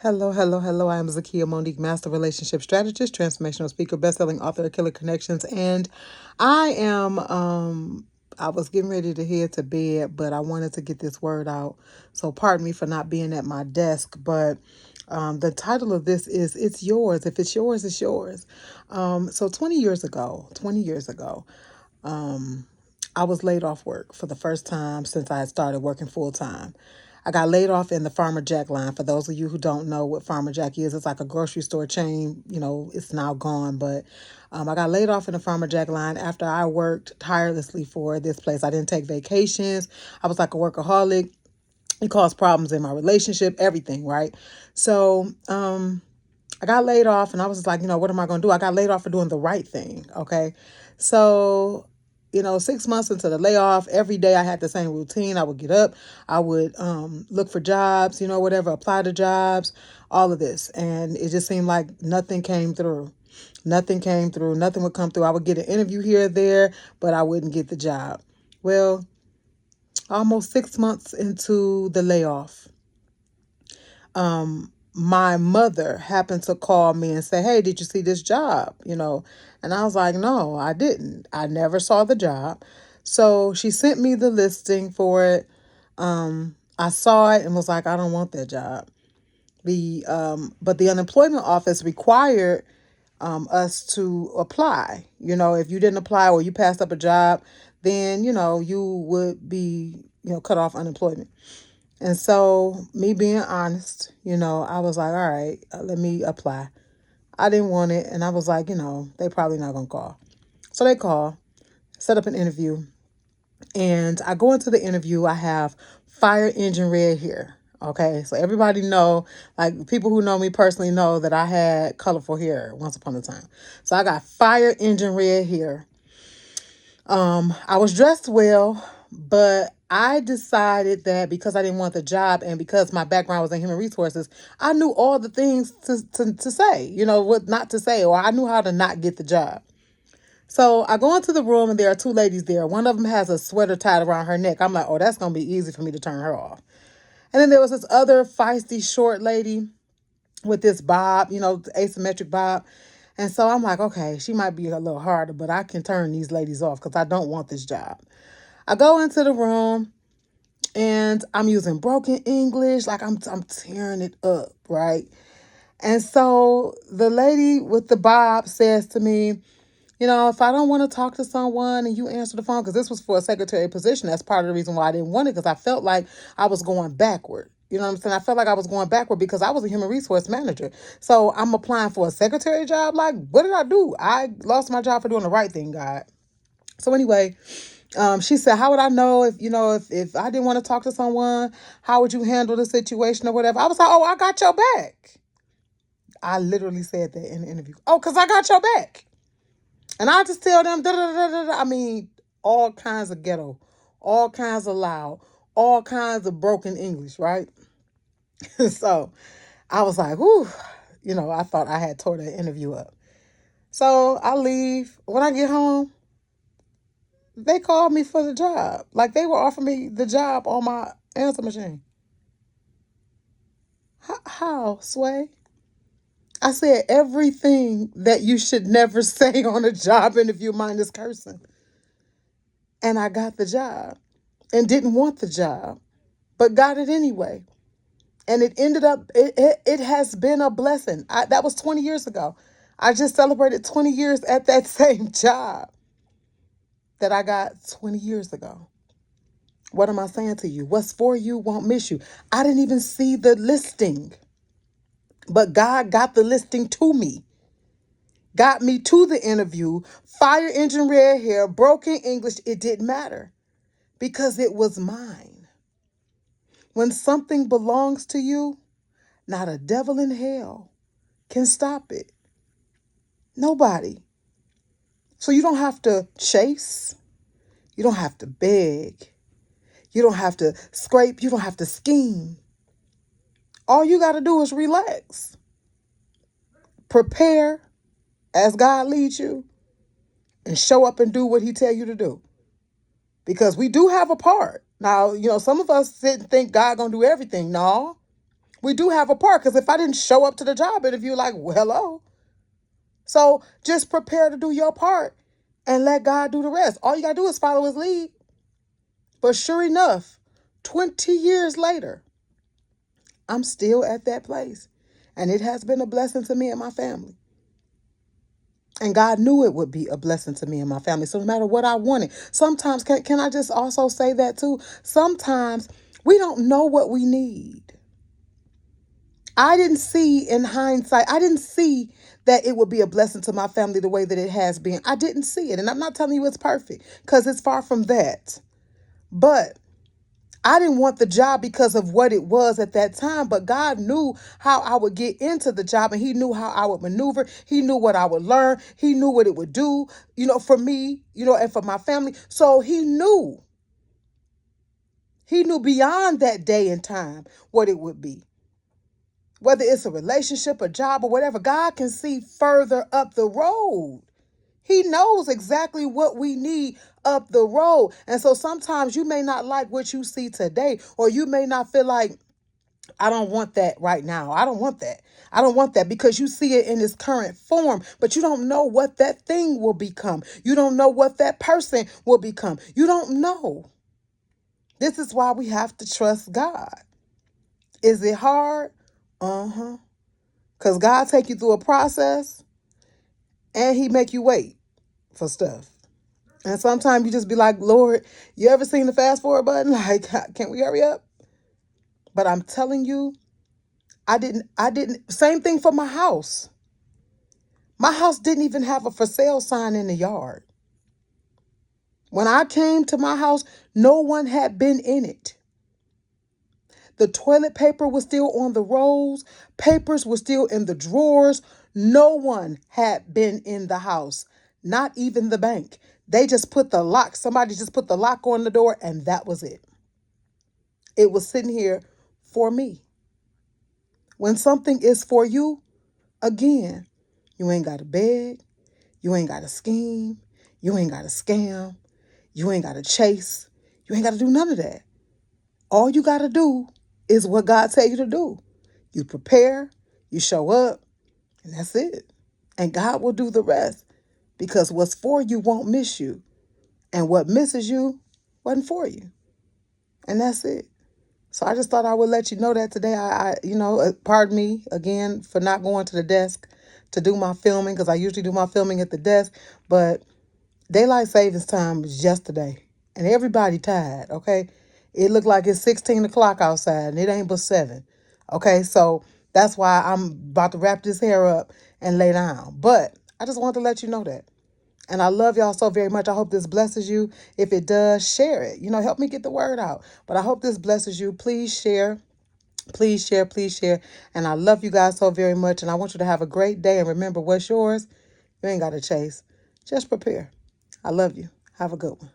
Hello, hello, hello. I am Zakia Monique, Master Relationship Strategist, Transformational Speaker, Bestselling Author of Killer Connections, and I am. I was getting ready to head to bed, but I wanted to get this word out. So pardon me for not being at my desk, but the title of this is "It's Yours." If it's yours, it's yours. So 20 years ago, I was laid off work for the first time since I had started working full time. I got laid off in the Farmer Jack line. For those of you who don't know what Farmer Jack is, it's like a grocery store chain. It's now gone, but I got laid off in the Farmer Jack line after I worked tirelessly for this place. I didn't take vacations. I was like a workaholic. It caused problems in my relationship, everything, right? So I got laid off and I was just like, what am I going to do? I got laid off for doing the right thing. Okay. So, 6 months into the layoff, every day I had the same routine. I would get up, I would look for jobs, whatever, apply to jobs, all of this. And it just seemed like nothing came through. Nothing came through. Nothing would come through. I would get an interview here or there, but I wouldn't get the job. Well, almost 6 months into the layoff, my mother happened to call me and say, "Hey, did you see this job?" And I was like, "No, I didn't. I never saw the job." So she sent me the listing for it. I saw it and was like, "I don't want that job." But the unemployment office required us to apply. If you didn't apply or you passed up a job, then you would be cut off unemployment. And so, me being honest, I was like, all right, let me apply. I didn't want it. And I was like, they probably not going to call. So they call, set up an interview. And I go into the interview. I have fire engine red hair. Okay. So everybody know, like people who know me personally know that I had colorful hair once upon a time. So I got fire engine red hair. I was dressed well, but I decided that because I didn't want the job and because my background was in human resources, I knew all the things to say, what not to say, or I knew how to not get the job. So I go into the room and there are two ladies there. One of them has a sweater tied around her neck. I'm like, oh, that's going to be easy for me to turn her off. And then there was this other feisty short lady with this bob, asymmetric bob. And so I'm like, okay, she might be a little harder, but I can turn these ladies off because I don't want this job. I go into the room and I'm using broken English, like I'm tearing it up, right? And so the lady with the bob says to me, if I don't want to talk to someone and you answer the phone, because this was for a secretary position, that's part of the reason why I didn't want it, because I felt like I was going backward. You know what I'm saying? I felt like I was going backward because I was a human resource manager. So I'm applying for a secretary job. Like, what did I do? I lost my job for doing the right thing, God. So anyway, she said, "How would I know if I didn't want to talk to someone? How would you handle the situation or whatever?" I was like, "Oh, I got your back." I literally said that in the interview. "Oh, because I got your back." And I just tell them, da, da, da, da, da. I mean, all kinds of ghetto, all kinds of loud, all kinds of broken English, right? So I was like, whew, I thought I had tore that interview up. So I leave. When I get home, they called me for the job. Like they were offering me the job on my answer machine. How, Sway? I said everything that you should never say on a job interview minus cursing. And I got the job and didn't want the job, but got it anyway. And it ended up, it has been a blessing. That was 20 years ago. I just celebrated 20 years at that same job that I got 20 years ago. What am I saying to you? What's for you won't miss you. I didn't even see the listing, but God got the listing to me. Got me to the interview, fire engine red hair, broken English. It didn't matter because it was mine. When something belongs to you, not a devil in hell can stop it. Nobody. So you don't have to chase. You don't have to beg. You don't have to scrape. You don't have to scheme. All you got to do is relax. Prepare as God leads you and show up and do what he tell you to do. Because we do have a part. Now, some of us sit and think God gonna do everything. No. We do have a part, because if I didn't show up to the job interview, like, well, hello. So just prepare to do your part and let God do the rest. All you got to do is follow his lead. But sure enough, 20 years later, I'm still at that place. And it has been a blessing to me and my family. And God knew it would be a blessing to me and my family. So no matter what I wanted, sometimes, can I just also say that too? Sometimes we don't know what we need. I didn't see, in hindsight, I didn't see that it would be a blessing to my family the way that it has been. I didn't see it. And I'm not telling you it's perfect, because it's far from that. But I didn't want the job because of what it was at that time, but God knew how I would get into the job, and he knew how I would maneuver. He knew what I would learn. He knew what it would do, for me, and for my family. So he knew beyond that day and time what it would be. Whether it's a relationship, a job, or whatever, God can see further up the road. He knows exactly what we need up the road. And so sometimes you may not like what you see today, or you may not feel like, I don't want that right now. I don't want that. I don't want that, because you see it in its current form, but you don't know what that thing will become. You don't know what that person will become. You don't know. This is why we have to trust God. Is it hard? Uh-huh. Because God take you through a process, and he make you wait for stuff. And sometimes you just be like, Lord, you ever seen the fast forward button? Like, can't we hurry up? But I'm telling you, same thing for my house. My house didn't even have a for sale sign in the yard. When I came to my house, no one had been in it. The toilet paper was still on the rolls. Papers were still in the drawers. No one had been in the house, not even the bank. They just put the lock. Somebody just put the lock on the door, and that was it. It was sitting here for me. When something is for you, again, you ain't got to beg. You ain't got to scheme. You ain't got to scam. You ain't got to chase. You ain't got to do none of that. All you got to do is what God tell you to do. You prepare, you show up, and that's it. And God will do the rest, because what's for you won't miss you. And what misses you wasn't for you. And that's it. So I just thought I would let you know that today. Pardon me again for not going to the desk to do my filming, because I usually do my filming at the desk. But daylight savings time was yesterday, and everybody tired, okay? It looked like it's 16 o'clock outside, and it ain't but 7, okay? So that's why I'm about to wrap this hair up and lay down. But I just wanted to let you know that. And I love y'all so very much. I hope this blesses you. If it does, share it. Help me get the word out. But I hope this blesses you. Please share. Please share. Please share. And I love you guys so very much. And I want you to have a great day. And remember, what's yours, you ain't got to chase. Just prepare. I love you. Have a good one.